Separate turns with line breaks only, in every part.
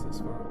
this far.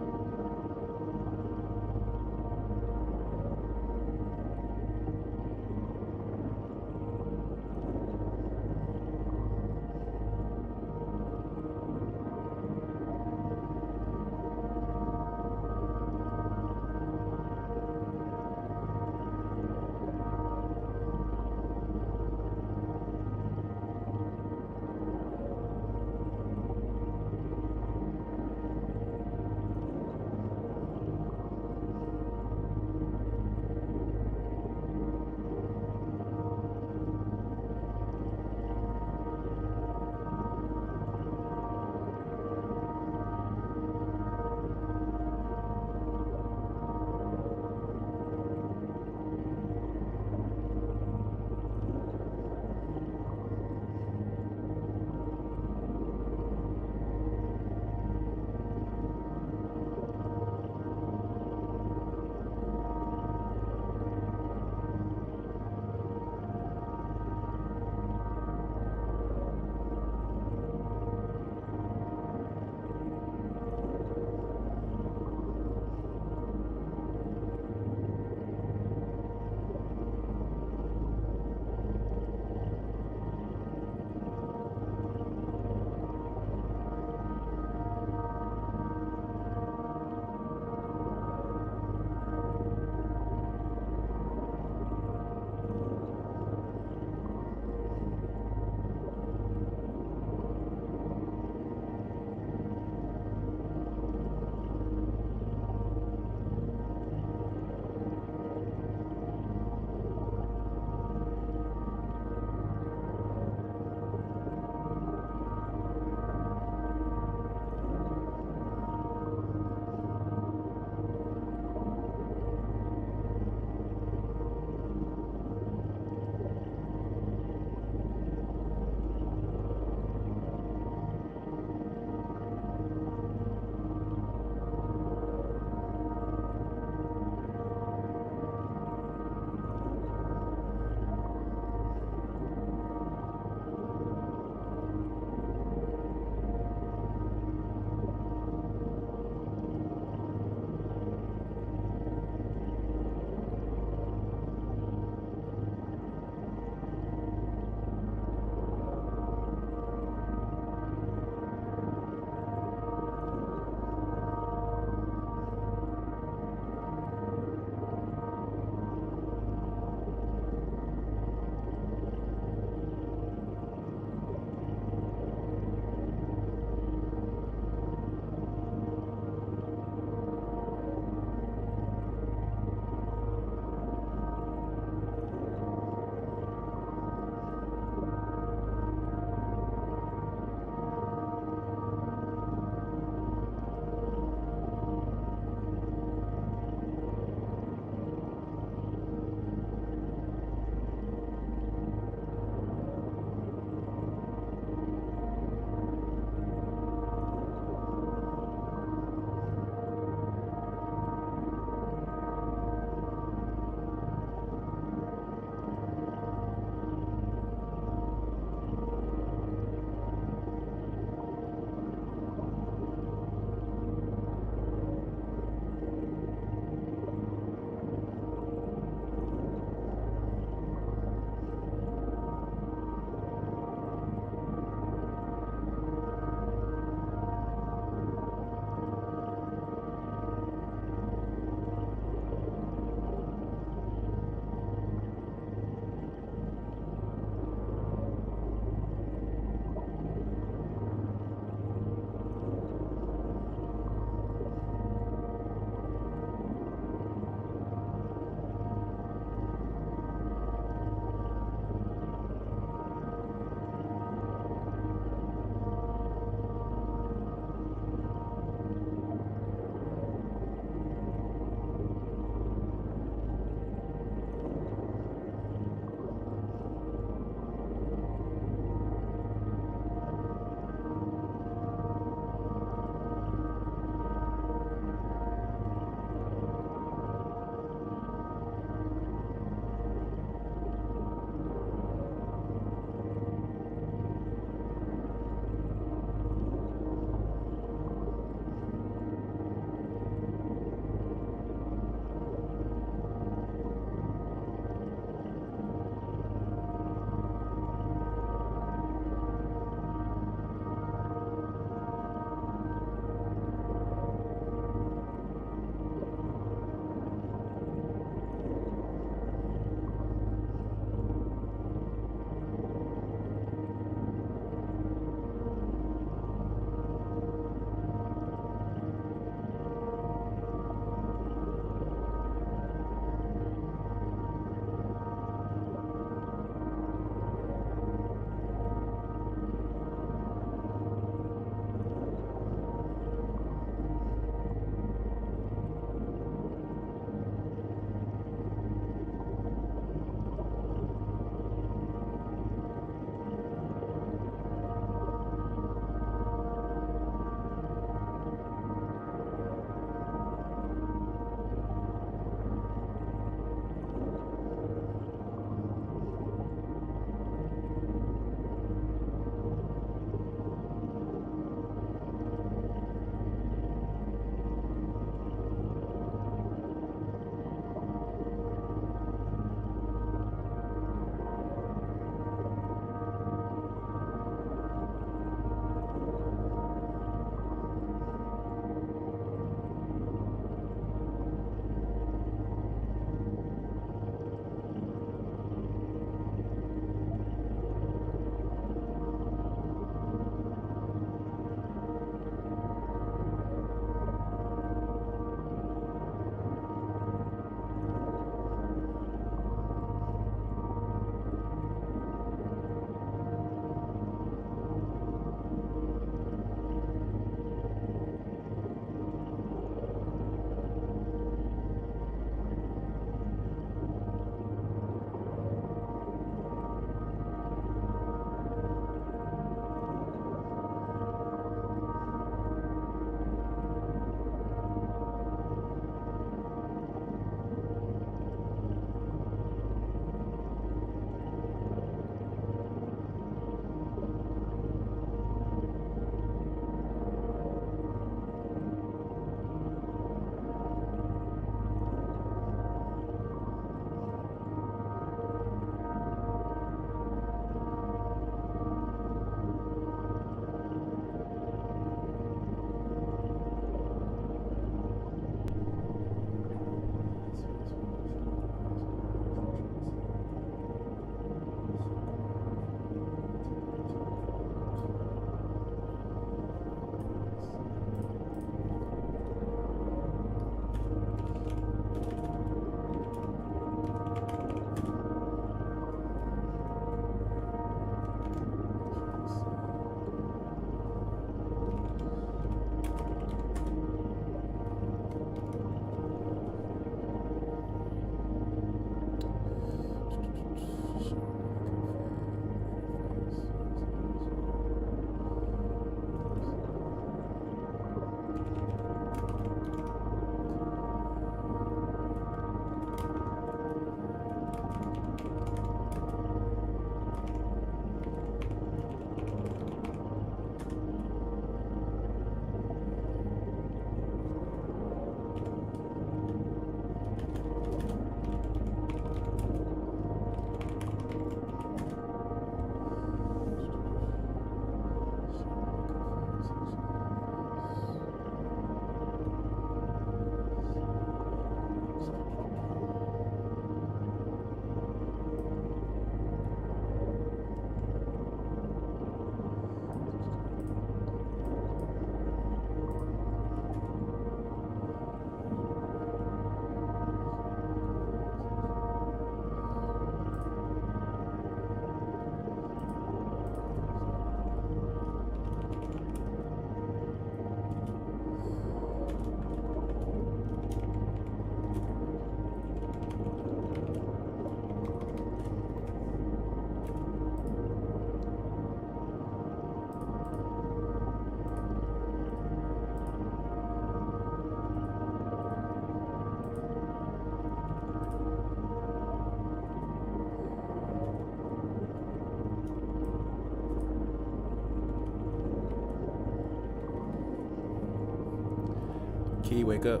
Key, wake up.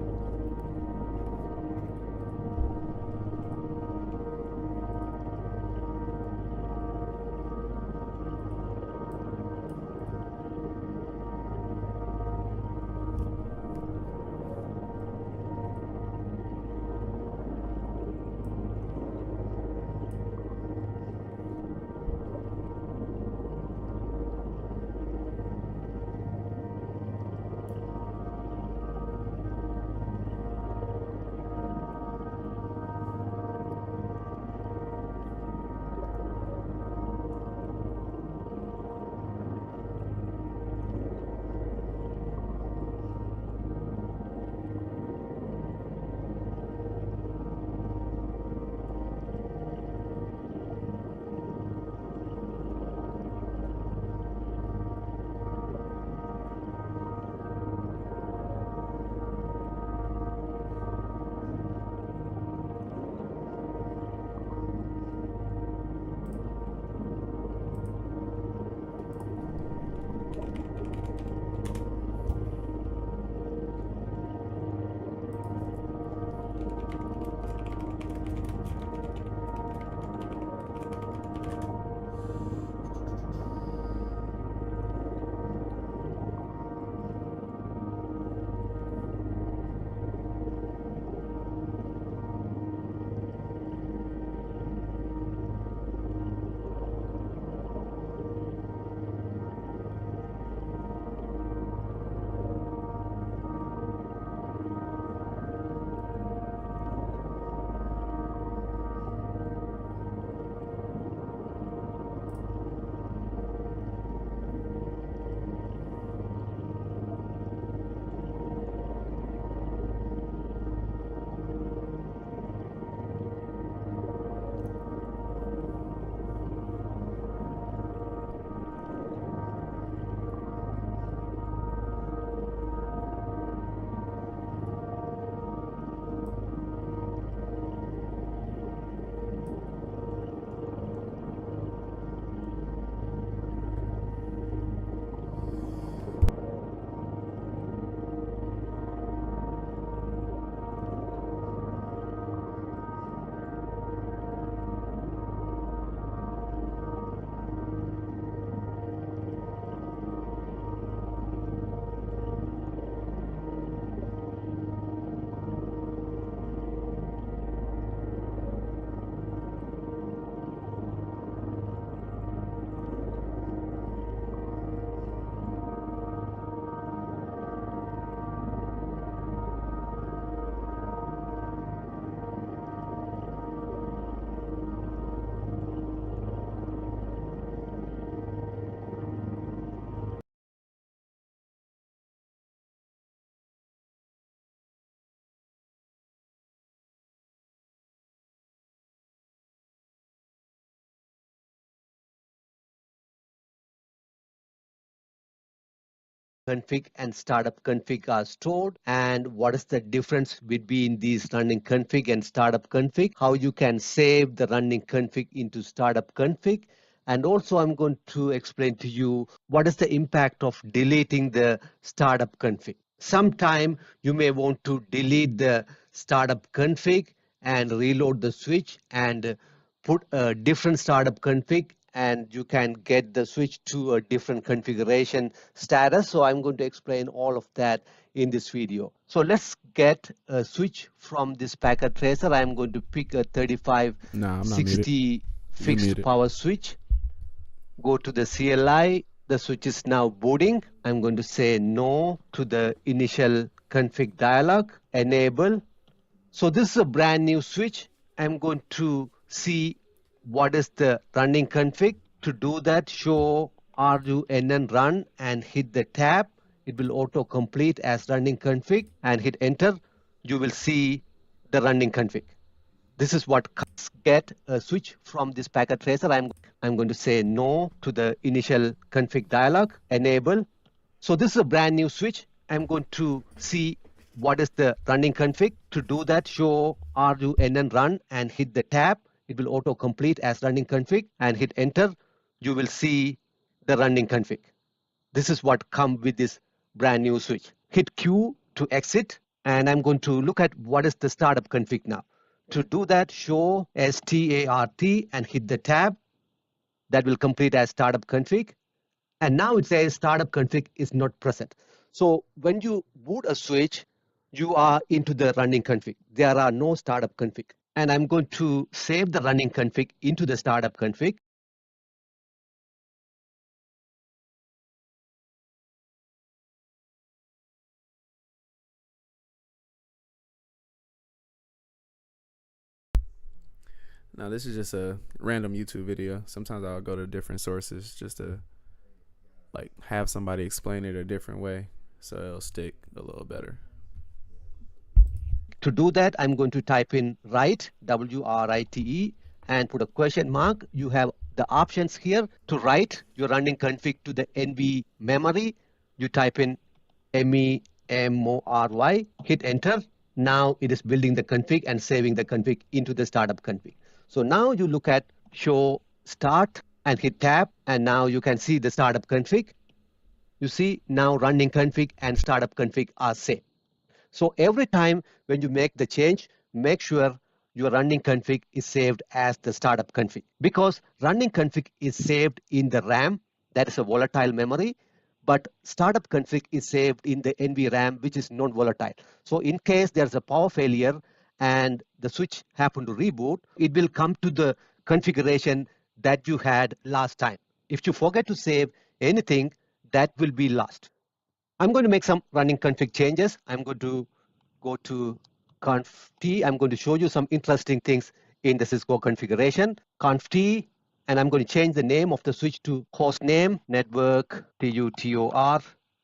Config and startup config are stored, and what is the difference between these running config and startup config, how you can save the running config into startup config, and also I'm going to explain to you what is the impact of deleting the startup config. Sometime you may want to delete the startup config and reload the switch and put a different startup config, and you can get the switch to a different configuration status. So I'm going to explain all of that in this video. So let's get a switch from this packet tracer. I'm going to pick a
Nah, I'm not muted.
3560
You
fixed
muted.
power switch. Go to the CLI. The switch is now booting. I'm going to say no to the initial config dialog, enable. So this is a brand new switch. I'm going to see what is the running config. To do that, show RUNN run and hit the tab. It will auto complete as running config and hit enter. You will see the running config. This is what get a switch from this packet tracer. I'm going to say no to the initial config dialog, enable. So this is a brand new switch. I'm going to see what is the running config. To do that, show RUNN run and hit the tab. It will auto complete as running config and hit enter. You will see the running config. This is what comes with this brand new switch. Hit Q to exit. And I'm going to look at what is the startup config now. To do that, show start and hit the tab. That will complete as startup config. And now it says startup config is not present. So when you boot a switch, you are into the running config. There are no startup config. And I'm going to save the running config into the startup config.
Now this is just a random YouTube video. Sometimes I'll go to different sources just to like have somebody explain it a different way so it'll stick a little better.
To do that, I'm going to type in write, WRITE, and put a question mark. You have the options here to write your running config to the NV memory. You type in MEMORY, hit enter. Now it is building the config and saving the config into the startup config. So now you look at show start and hit tab, and now you can see the startup config. You see now running config and startup config are same. So every time when you make the change, make sure your running config is saved as the startup config, because running config is saved in the RAM, that is a volatile memory, but startup config is saved in the NVRAM, which is non-volatile. So in case there's a power failure and the switch happen to reboot, it will come to the configuration that you had last time. If you forget to save anything, that will be lost. I'm going to make some running config changes. I'm going to go to conf t. I'm going to show you some interesting things in the Cisco configuration. Conf t, and I'm going to change the name of the switch to host name network tutor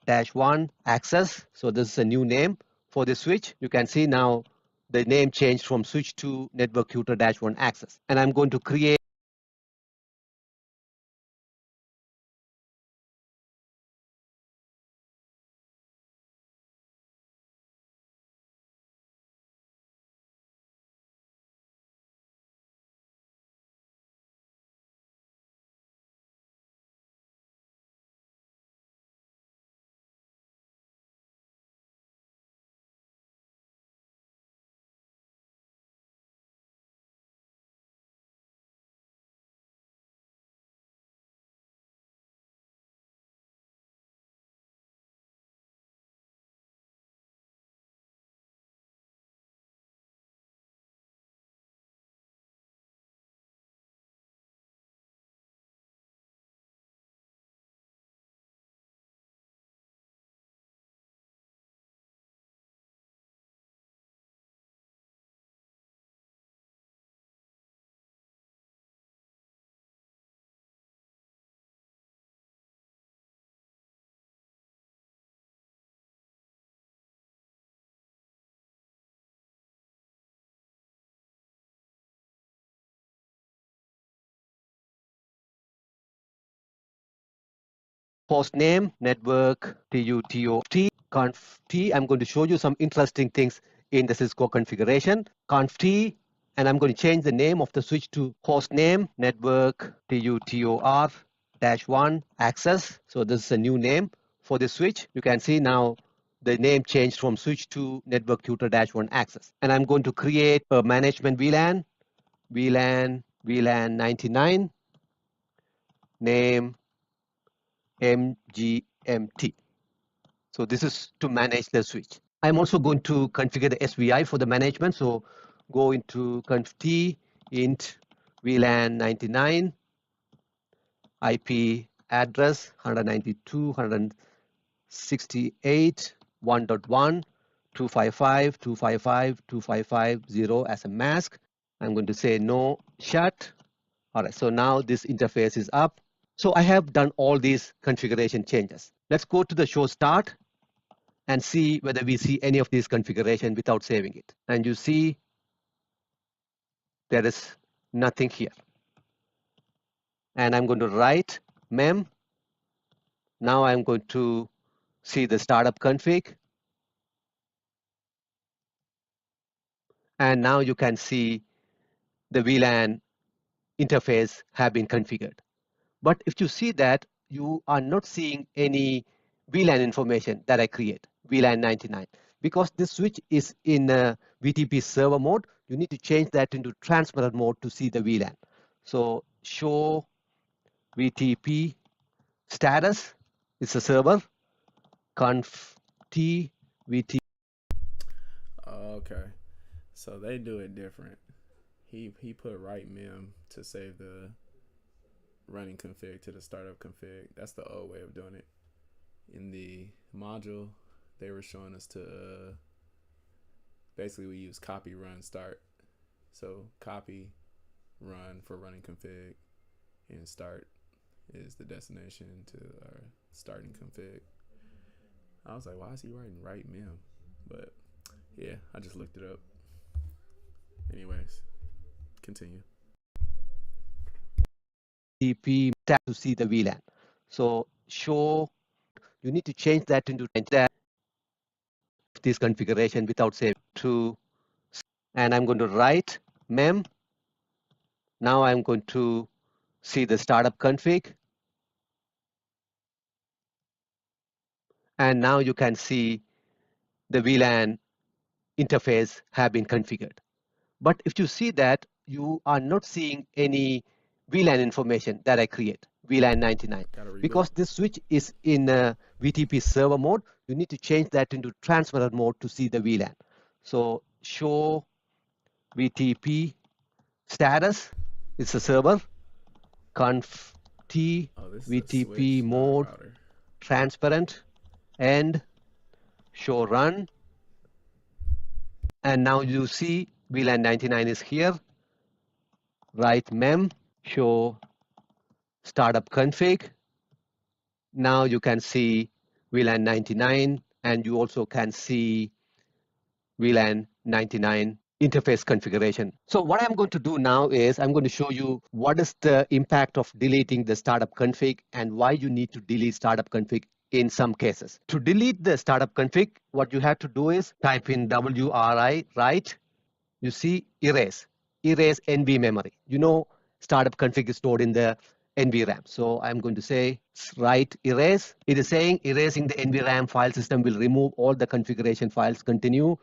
-1 access. So this is a new name for the switch. You can see now the name changed from switch to network tutor -1 access. And I'm going to create host name network tutor conf t. I'm going to show you some interesting things in the Cisco configuration. Conf t, and I'm going to change the name of the switch to host name network tutor -1 access. So this is a new name for the switch. You can see now the name changed from switch to network tutor -1 access. And I'm going to create a management VLAN 99 name MGMT. So this is to manage the switch. I'm also going to configure the SVI for the management. So go into conf t int VLAN 99 IP address 192.168 1.1 255.255.255.0 as a mask. I'm going to say no shut. All right, so now this interface is up. So I have done all these configuration changes. Let's go to the show start and see whether we see any of these configuration without saving it. And you see there is nothing here. And I'm going to write mem. Now I'm going to see the startup config. And now you can see the VLAN interface have been configured. But if you see that, you are not seeing any VLAN information that I create, VLAN 99, Because this switch is in VTP server mode, you need to change that into transmitter mode to see the VLAN. So show VTP status is a server, conf t VTP.
Okay, so they do it different. He put write mem to save the running config to the startup config. That's the old way of doing it. In the module, they were showing us to basically we use copy run start. So copy run for running config, and start is the destination to our starting config. I was like, why is he writing write mem? But yeah, I just looked it up. Anyways, continue.
VTP to see the VLAN. So show, you need to change that into that this configuration without saving to, and I'm going to write mem. Now I'm going to see the startup config. And now you can see the VLAN interface have been configured. But if you see that, you are not seeing any VLAN information that I create, VLAN 99. Because this switch is in VTP server mode, you need to change that into transmitter mode to see the VLAN. So show VTP status is a server, conf t VTP mode transparent, and show run. And now you see VLAN 99 is here. Write mem, show startup config. Now you can see VLAN 99, and you also can see VLAN 99 interface configuration. So what I'm going to do now is I'm going to show you what is the impact of deleting the startup config and why you need to delete startup config in some cases. To delete the startup config, what you have to do is type in WRI, right? You see erase NV memory. You know startup config is stored in the NVRAM. So I'm going to say write erase. It is saying erasing the NVRAM file system will remove all the configuration files. Continue.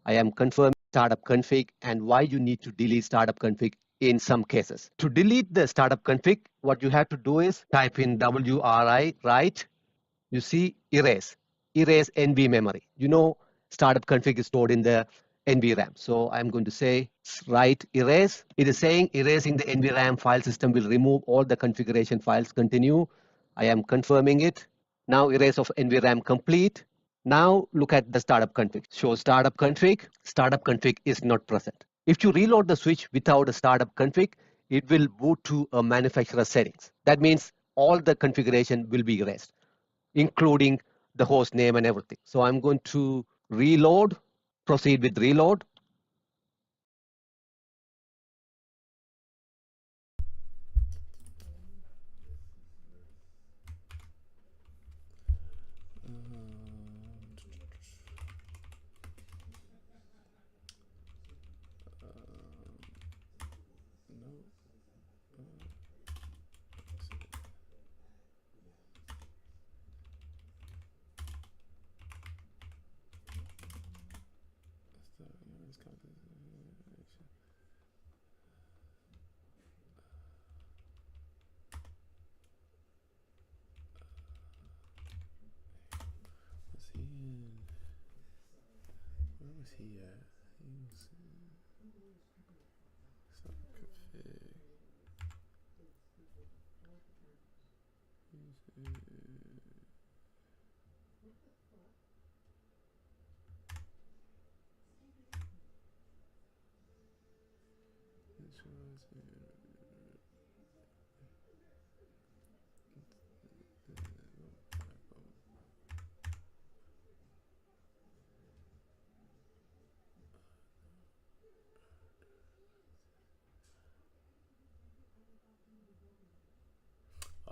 I am confirming startup config and why you need to delete startup config in some cases. To delete the startup config, what you have to do is type in WRI, right? You see erase NV memory. You know startup config is stored in the NVRAM. So I'm going to say write erase. It is saying erasing the NVRAM file system will remove all the configuration files. Continue. I am confirming it. Now erase of NVRAM complete. Now look at the startup config. Show startup config. Startup config is not present. If you reload the switch without a startup config, it will boot to a manufacturer settings. That means all the configuration will be erased, including the host name and everything. So I'm going to reload, proceed with reload.
Where was he at? He was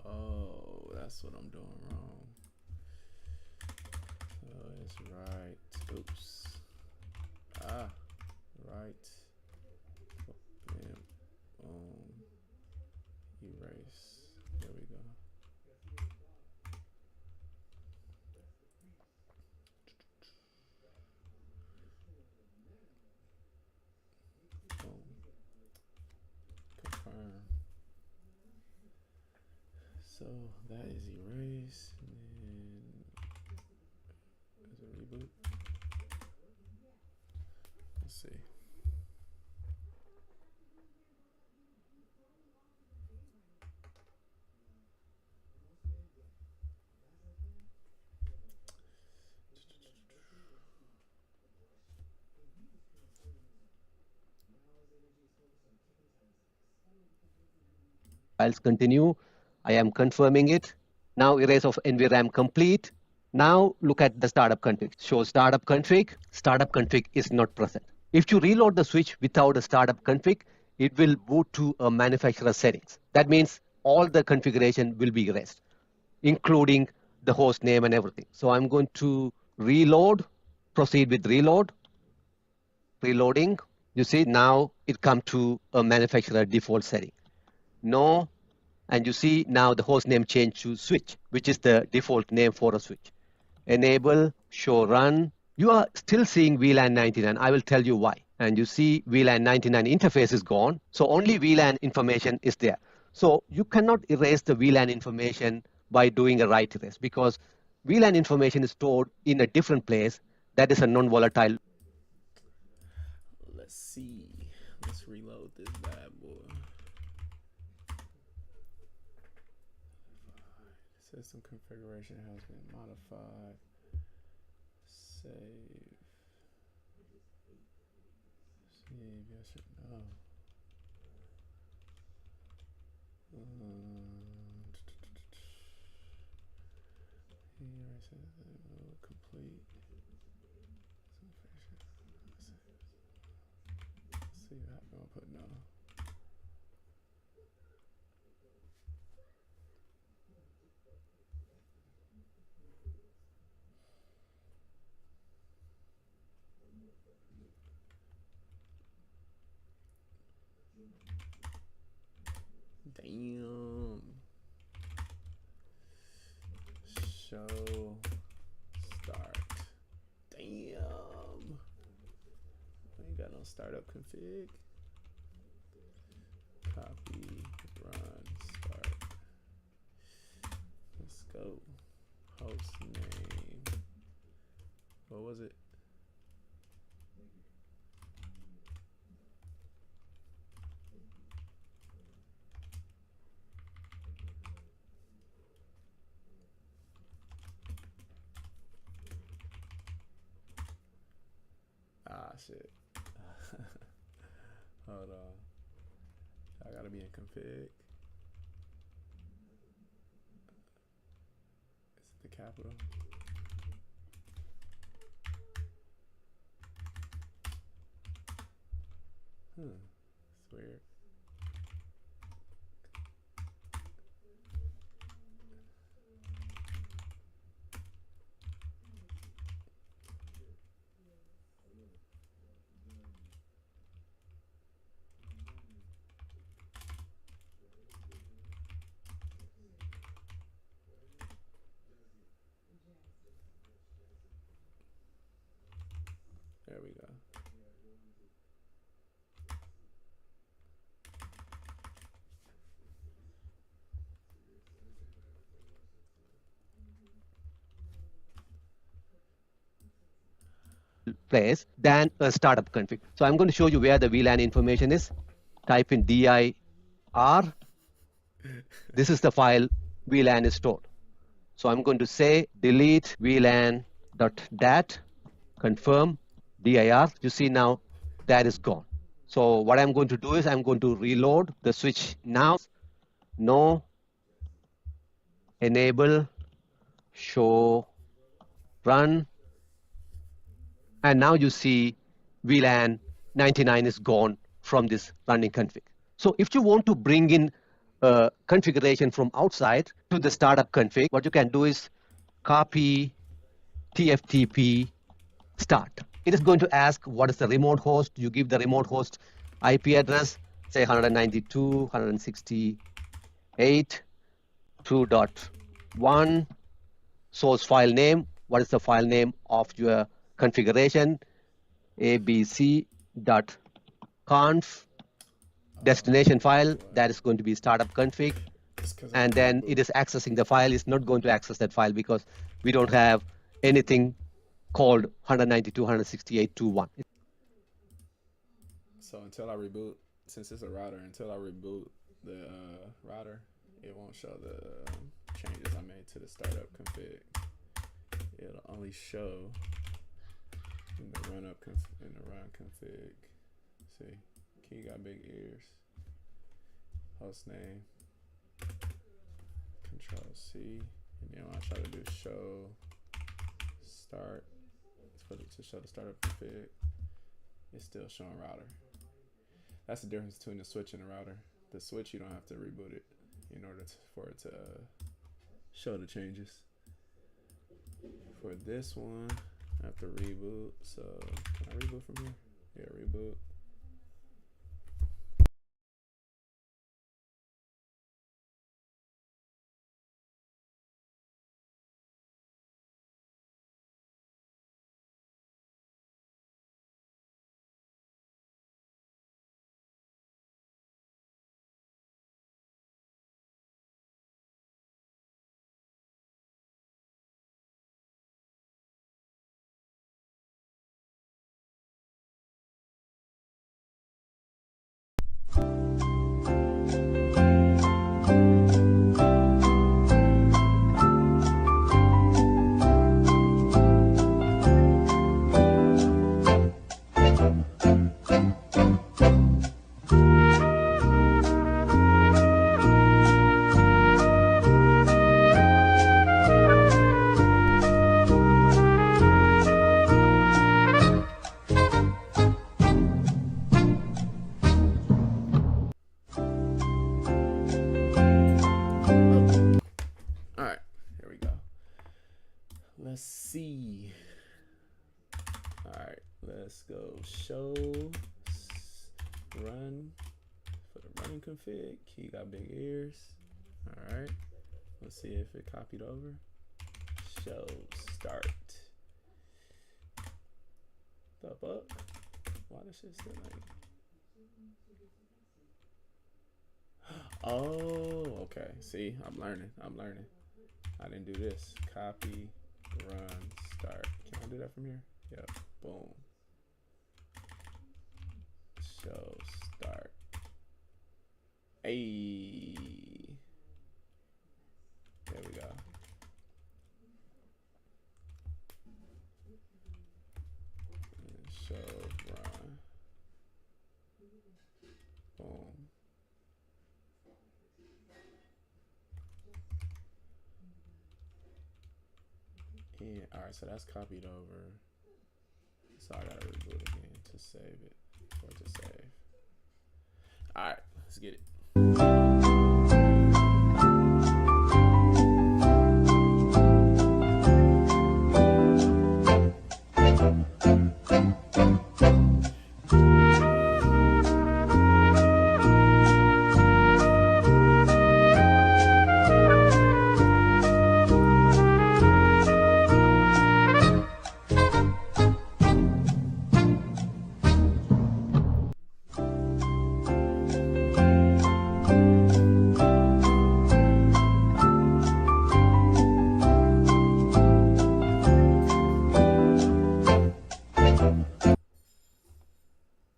Oh, that's what I'm doing wrong. So it's right. Oops. Right. Erase. There we go. So that is erase. And is it reboot? Let's see.
Files continue. I am confirming it. Now erase of NVRAM complete. Now look at the startup config. Show startup config. Startup config is not present. If you reload the switch without a startup config, it will boot to a manufacturer settings. That means all the configuration will be erased, including the host name and everything. So I'm going to reload, proceed with reload, reloading. You see now it come to a manufacturer default setting. No, and you see now the host name changed to switch, which is the default name for a switch. Enable, show run. You are still seeing VLAN 99. I will tell you why. And you see VLAN 99 interface is gone. So only VLAN information is there. So you cannot erase the VLAN information by doing a write erase because VLAN information is stored in a different place that is a non-volatile.
Let's see. Let's reload this bad boy. System configuration has been modified. Save. Save, yes or no. Complete. Let's see what happened. I'll put no. Damn. Show start. Damn. I ain't got no startup config. Copy, run, start. Let's go. Host name. What was it? Ah, shit. Hold on. I gotta be in config. Is it the capital? It's weird. There we go.
Place than a startup config. So I'm going to show you where the VLAN information is. Type in dir. This is the file VLAN is stored. So I'm going to say delete VLAN.dat, confirm dir. You see now that is gone. So what I'm going to do is I'm going to reload the switch now. No, enable, show, run. And now you see VLAN 99 is gone from this running config. So if you want to bring in configuration from outside to the startup config, what you can do is copy TFTP start. It is going to ask what is the remote host. You give the remote host IP address, say 192.168.2.1. Source file name. What is the file name of your configuration? abc.conf. Destination file, that is going to be startup config. and then it is accessing the file. It's not going to access that file because we don't have anything called 192.168.2.1.
So until I reboot, since it's a router, until I reboot the router, it won't show the changes I made to the startup config. It'll only show in the run config. See, key got big ears. Host name. Control C, and then when I try to do show start, for it to show the startup config, it's still showing router. That's the difference between the switch and the router. The switch, you don't have to reboot it in order for it to show the changes. For this one, I have to reboot. So can I reboot from here? Yeah, reboot. Let's see. All right, let's go show run for the running config. Key got big ears. All right, let's see if it copied over. Show start. The fuck? Why does shit still like? Oh, okay. See, I'm learning. I didn't do this. Copy, run, start. Can I do that from here? Yep. Boom. Show start. Hey. There we go. And show run. Boom. And, all right, so that's copied over. So I gotta reboot again to save it. For it to save. All right, let's get it.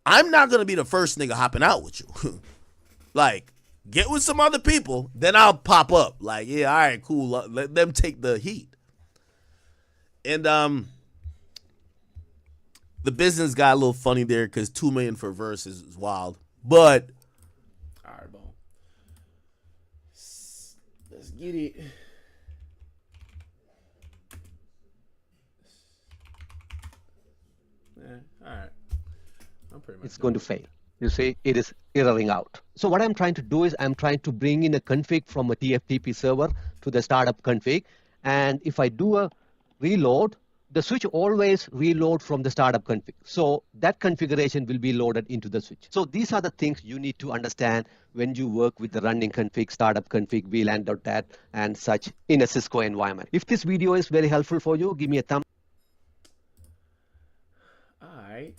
I'm not gonna be the first nigga hopping out with you. Like, get with some other people, then I'll pop up. Like, yeah, all right, cool. Let them take the heat. And the business got a little funny there because $2 million for verse is wild. But
all right, boom. Let's get it. Yeah, all right.
It's going to fail. You see, it is erroring out. So what I'm trying to do is I'm trying to bring in a config from a TFTP server to the startup config. And if I do a reload, the switch always reload from the startup config. So that configuration will be loaded into the switch. So these are the things you need to understand when you work with the running config, startup config, VLAN.dat, and such in a Cisco environment. If this video is very helpful for you, give me a thumb.
All right.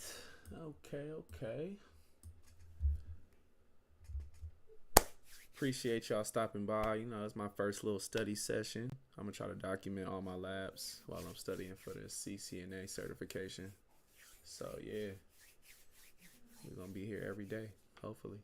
Okay. appreciate y'all stopping by. You know, it's my first little study session. I'm gonna try to document all my labs while I'm studying for the CCNA certification. So yeah, we're gonna be here every day, hopefully.